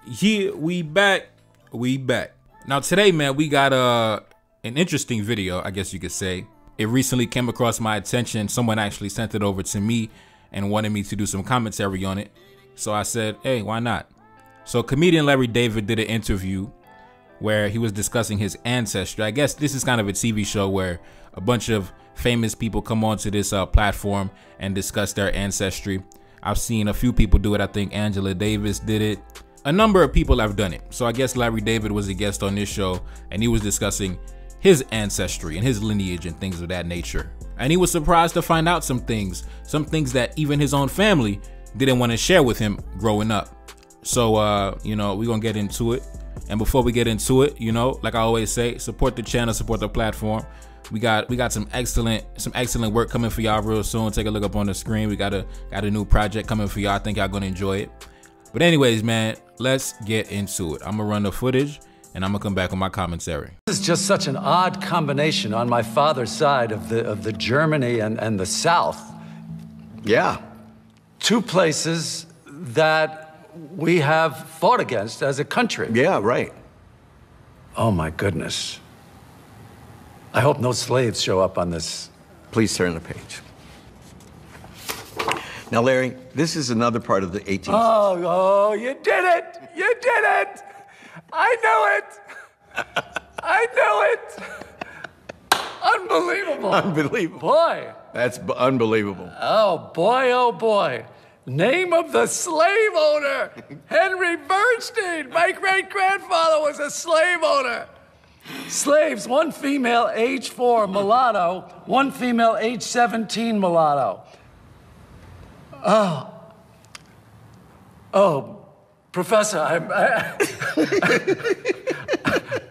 Yeah, we back. Now today, man, we got an interesting video, I guess you could say. It recently came across my attention. Someone actually sent it over to me and wanted me to do some commentary on it. So I said, hey, why not? So comedian Larry David did an interview where he was discussing his ancestry. I guess this is kind of a TV show where a bunch of famous people come onto this platform and discuss their ancestry. I've seen a few people do it. I think Angela Davis did it. A number of people have done it. So I guess Larry David was a guest on this show and he was discussing his ancestry and his lineage and things of that nature. And he was surprised to find out some things that even his own family didn't want to share with him growing up. So, you know, we're going to get into it. And before we get into it, you know, like I always say, support the channel, support the platform. We got some excellent work coming for y'all real soon. Take a look up on the screen. We got a new project coming for y'all. I think y'all gonna enjoy it. But anyways, man, let's get into it. I'm gonna run the footage and I'm gonna come back with my commentary. This is just such an odd combination on my father's side of the Germany and the South. Yeah. Two places that we have fought against as a country. Yeah, right. Oh my goodness. I hope no slaves show up on this. Please turn the page. Now, Larry, this is another part of the 18th. Oh, you did it! You did it! I knew it! I knew it! Unbelievable. Unbelievable. Boy. That's unbelievable. Oh, boy. Name of the slave owner, Henry Bernstein. My great-grandfather was a slave owner. Slaves, one female, age 4, mulatto, one female, age 17, mulatto. Oh, Professor,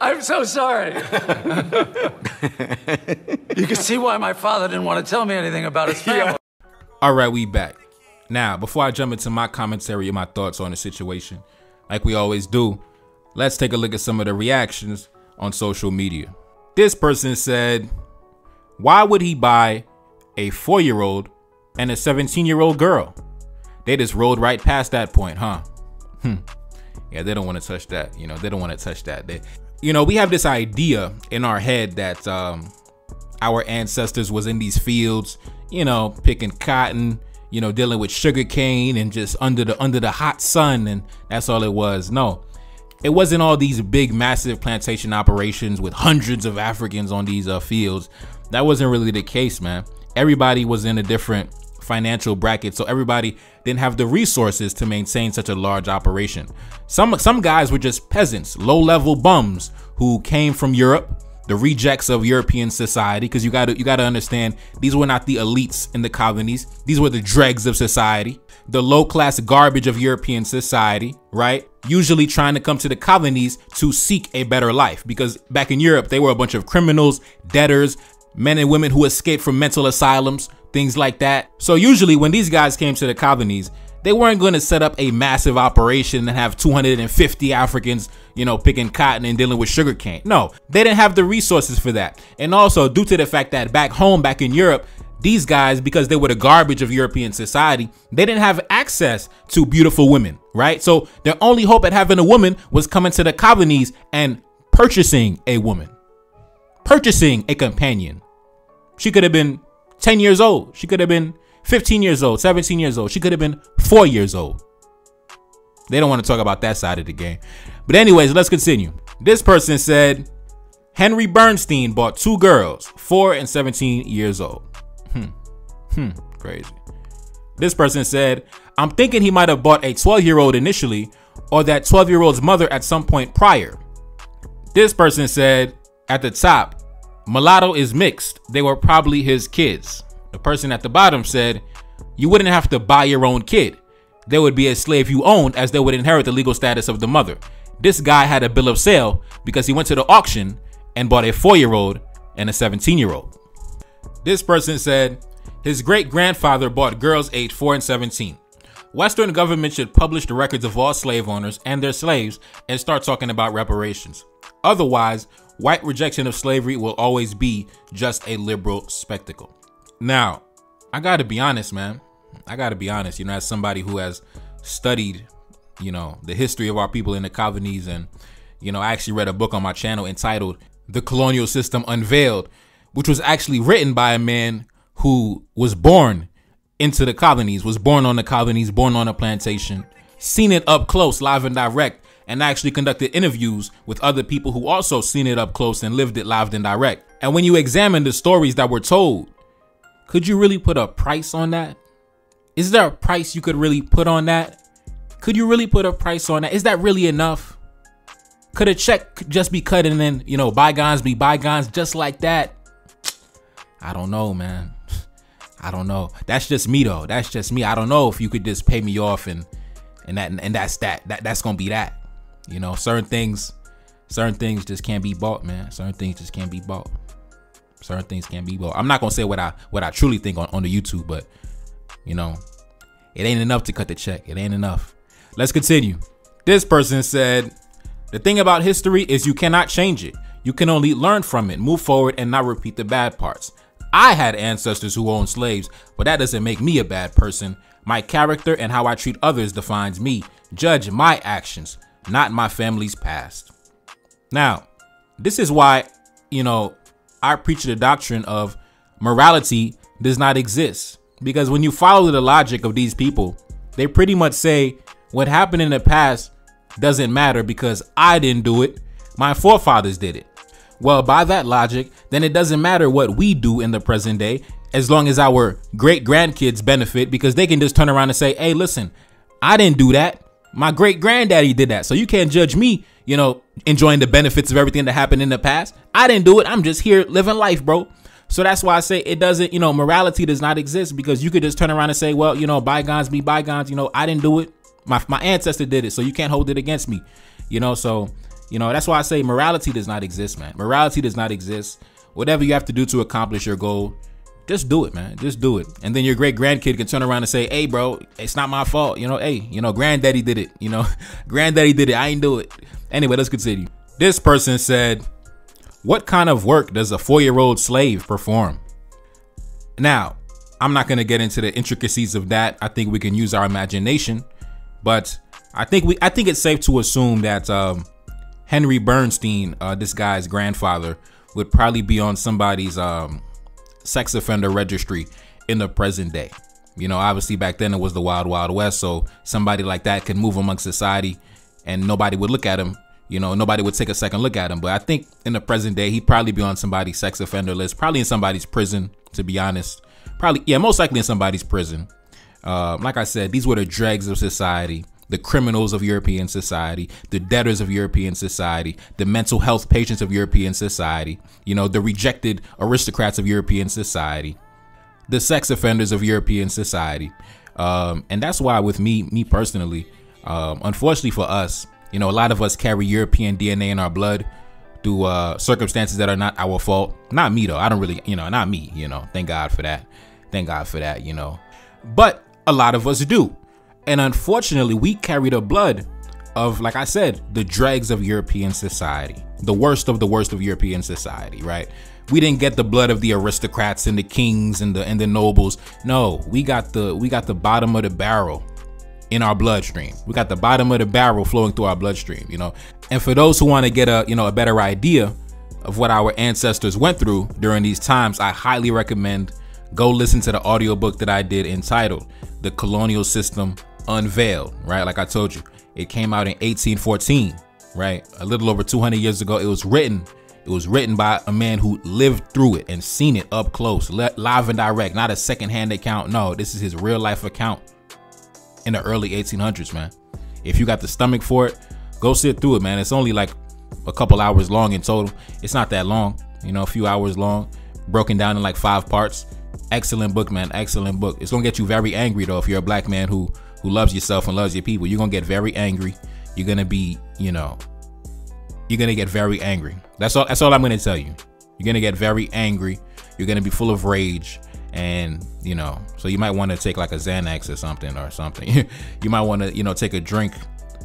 I'm so sorry. You can see why my father didn't want to tell me anything about his family. All right, we back. Now, before I jump into my commentary and my thoughts on the situation, like we always do, let's take a look at some of the reactions on social media. This person said, why would he buy a 4-year-old and a 17-year-old girl? They just rolled right past that point, huh? Yeah, they don't want to touch that. You know, they don't want to touch that. You know, we have this idea in our head that our ancestors was in these fields, you know, picking cotton, you know, dealing with sugar cane and just under the hot sun, and that's all it was. No. It wasn't all these big, massive plantation operations with hundreds of Africans on these fields. That wasn't really the case, man. Everybody was in a different financial bracket, so everybody didn't have the resources to maintain such a large operation. Some guys were just peasants, low-level bums who came from Europe, the rejects of European society, because you gotta understand, these were not the elites in the colonies. These were the dregs of society, the low-class garbage of European society, right? Usually trying to come to the colonies to seek a better life, because back in Europe, they were a bunch of criminals, debtors, men and women who escaped from mental asylums, things like that. So usually when these guys came to the colonies, they weren't going to set up a massive operation and have 250 Africans, you know, picking cotton and dealing with sugarcane. No, they didn't have the resources for that. And also due to the fact that back home, back in Europe, these guys, because they were the garbage of European society, they didn't have access to beautiful women, right? So their only hope at having a woman was coming to the colonies and purchasing a woman, purchasing a companion. She could have been 10 years old. She could have been 15 years old, 17 years old. She could have been 4 years old. They don't want to talk about that side of the game. But anyways, let's continue. This person said, Henry Bernstein bought 2 girls, 4 and 17 years old. Crazy. This person said, I'm thinking he might have bought a 12-year-old initially, or that 12-year-old's mother at some point prior. This person said, at the top, mulatto is mixed. They were probably his kids. The person at the bottom said, you wouldn't have to buy your own kid. There would be a slave you owned, as they would inherit the legal status of the mother. This guy had a bill of sale because he went to the auction and bought a 4-year-old and a 17-year-old. This person said, his great-grandfather bought girls aged 4 and 17. Western government should publish the records of all slave owners and their slaves and start talking about reparations. Otherwise, white rejection of slavery will always be just a liberal spectacle. Now, I gotta be honest, man. I gotta be honest, you know, as somebody who has studied you know, the history of our people in the colonies. And, you know, I actually read a book on my channel entitled The Colonial System Unveiled, which was actually written by a man who was born into the colonies, was born on the colonies, born on a plantation, seen it up close, live and direct, and actually conducted interviews with other people who also seen it up close and lived it live and direct. And when you examine the stories that were told, could you really put a price on that? Is there a price you could really put on that? Could you really put a price on that? Is that really enough? Could a check just be cut and then, you know, bygones be bygones just like that? I don't know, man. I don't know. That's just me though. That's just me. I don't know if you could just pay me off and that's gonna be that. You know, certain things just can't be bought, man. Certain things just can't be bought. Certain things can't be bought. I'm not gonna say what I truly think on the YouTube, but you know, it ain't enough to cut the check. It ain't enough. Let's continue. This person said, the thing about history is you cannot change it. You can only learn from it, move forward, and not repeat the bad parts. I had ancestors who owned slaves, but that doesn't make me a bad person. My character and how I treat others defines me. Judge my actions, not my family's past. Now, this is why, you know, I preach the doctrine of morality does not exist. Because when you follow the logic of these people, they pretty much say what happened in the past doesn't matter because I didn't do it. My forefathers did it. Well, by that logic, then it doesn't matter what we do in the present day, as long as our great grandkids benefit, because they can just turn around and say, hey, listen, I didn't do that. My great granddaddy did that. So you can't judge me, you know, enjoying the benefits of everything that happened in the past. I didn't do it. I'm just here living life, bro. So that's why I say it doesn't, you know, morality does not exist, because you could just turn around and say, well, you know, bygones be bygones. You know, I didn't do it. My ancestor did it. So you can't hold it against me, you know. So, you know, that's why I say morality does not exist, man. Morality does not exist. Whatever you have to do to accomplish your goal, just do it, man. Just do it. And then your great grandkid can turn around and say, hey, bro, it's not my fault. You know, hey, you know, granddaddy did it. You know, granddaddy did it. I ain't do it. Anyway, let's continue. This person said, what kind of work does a 4-year-old slave perform? Now, I'm not going to get into the intricacies of that. I think we can use our imagination, but I think it's safe to assume that Henry Bernstein, this guy's grandfather, would probably be on somebody's sex offender registry in the present day. You know, obviously back then it was the wild, wild west. So somebody like that could move amongst society and nobody would look at him. You know, nobody would take a second look at him. But I think in the present day, he'd probably be on somebody's sex offender list, probably in somebody's prison, to be honest. Probably, yeah, most likely in somebody's prison. Like I said, these were the dregs of society, the criminals of European society, the debtors of European society, the mental health patients of European society, you know, the rejected aristocrats of European society, the sex offenders of European society. And that's why with me personally, unfortunately for us, you know, a lot of us carry European DNA in our blood through circumstances that are not our fault. Not me, though. I don't really, you know, not me, you know, thank God for that. Thank God for that, you know. But a lot of us do. And unfortunately, we carry the blood of, like I said, the dregs of European society, the worst of European society, right? We didn't get the blood of the aristocrats and the kings and the nobles. No, we got the bottom of the barrel in our bloodstream. We got the bottom of the barrel flowing through our bloodstream, you know. And for those who want to get a better idea of what our ancestors went through during these times, I highly recommend go listen to the audiobook that I did entitled The Colonial System Unveiled, right? Like I told you, it came out in 1814, right? A little over 200 years ago. It was written by a man who lived through it and seen it up close, live and direct, not a secondhand account. No, this is his real life account in the early 1800s, man. If you got the stomach for it, go sit through it, man. It's only like a couple hours long in total. It's not that long, you know, a few hours long, broken down in like 5 parts. Excellent book, man. Excellent book. It's gonna get you very angry though. If you're a black man who loves yourself and loves your people, you're gonna get very angry. You're gonna be, you know, you're gonna get very angry. That's all I'm gonna tell you. You're gonna get very angry. You're gonna be full of rage. And, you know, so you might want to take like a Xanax or something. You might want to, you know, take a drink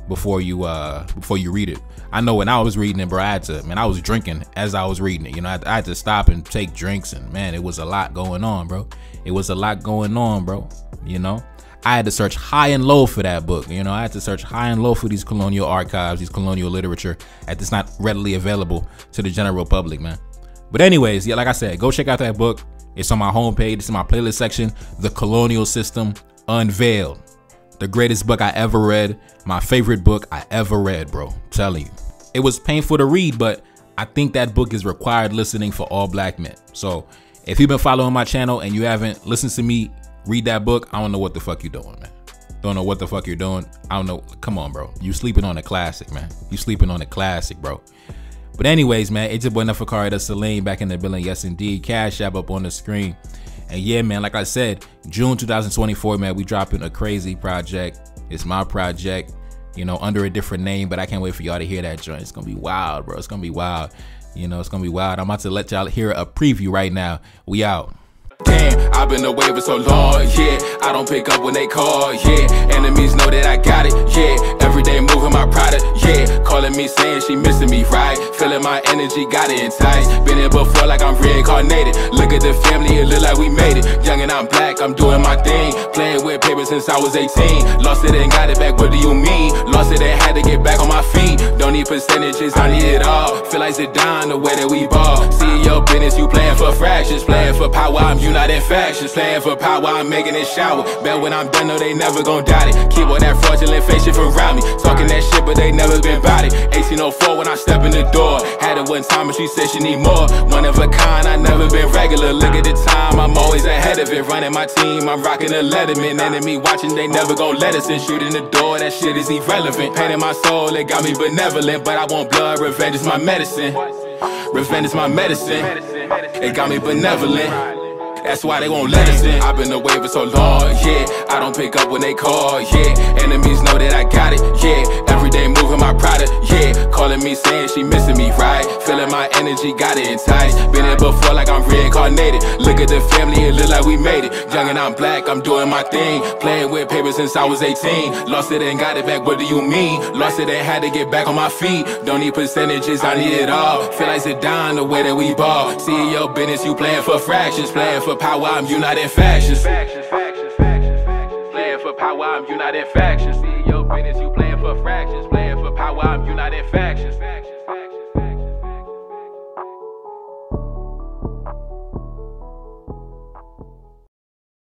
before you read it. I know when I was reading it, bro, I was drinking as I was reading it. You know, I had to stop and take drinks, and man, it was a lot going on, bro. It was a lot going on, bro. You know, I had to search high and low for that book. You know, I had to search high and low for these colonial archives, these colonial literature, that's not readily available to the general public, man. But anyways, yeah, like I said, go check out that book. It's on my homepage. It's in my playlist section. The Colonial System Unveiled. The greatest book I ever read. My favorite book I ever read, bro. I'm telling you. It was painful to read, but I think that book is required listening for all black men. So if you've been following my channel and you haven't listened to me read that book, I don't know what the fuck you're doing, man. Don't know what the fuck you're doing. I don't know. Come on, bro. You sleeping on a classic, man. You sleeping on a classic, bro. But anyways, man, it's your boy Neferkari the Saline back in the building. Yes, indeed. Cash App up on the screen. And yeah, man, like I said, June 2024, man, we dropping a crazy project. It's my project, you know, under a different name, but I can't wait for y'all to hear that joint. It's gonna be wild, bro. It's gonna be wild. You know, it's gonna be wild. I'm about to let y'all hear a preview right now. We out. Damn, I've been away for so long, yeah. I don't pick up when they call, yeah. Enemies know that I got it, yeah. Every day moving my product, yeah. Calling me saying she missing me, right? Feeling my energy, got it enticed. Been here before like I'm reincarnated. Look at the family, it look like we made it. Young and I'm black, I'm doing my thing. Playing with paper since I was 18. Lost it and got it back, what do you mean? Lost it and had to get back on my feet. Don't need percentages, I need it all. Feel like Zidane, the way that we ball. See your business, you playing for fractions. Playing for power, I'm not in factions. Playing for power, I'm making it shower. Bet when I'm done, no, they never gon' doubt it. Keep all that fraudulent face shit from around me. Talking that shit, but they never been bout it. 1804 when I step in the door. Had it one time and she said she need more. One of a kind, I never been regular. Look at the time, I'm always ahead of it. Running my team, I'm rocking a Letterman. Enemy watching, they never gon' let us in. Shooting the door, that shit is irrelevant. Pain in my soul, it got me benevolent. But I want blood, revenge is my medicine. Revenge is my medicine. It got me benevolent. That's why they won't let us in. I've been away for so long, yeah. I don't pick up when they call, yeah. Enemies know that I got it, yeah. Every day moving my product, yeah. Calling me saying she missing me, right? Feeling my energy, got it enticed. Been here before like I'm reincarnated. Look at the family, it look like we made it. Young and I'm black, I'm doing my thing. Playing with paper since I was 18. Lost it and got it back, what do you mean? Lost it and had to get back on my feet. Don't need percentages, I need it all. Feel like Zidane, the way that we ball. See your business, you playing for fractions. Playing for power, I'm united factions. Playing for power, I'm united factions. See your business, you playing for fractions. Playing for power, I'm united factions.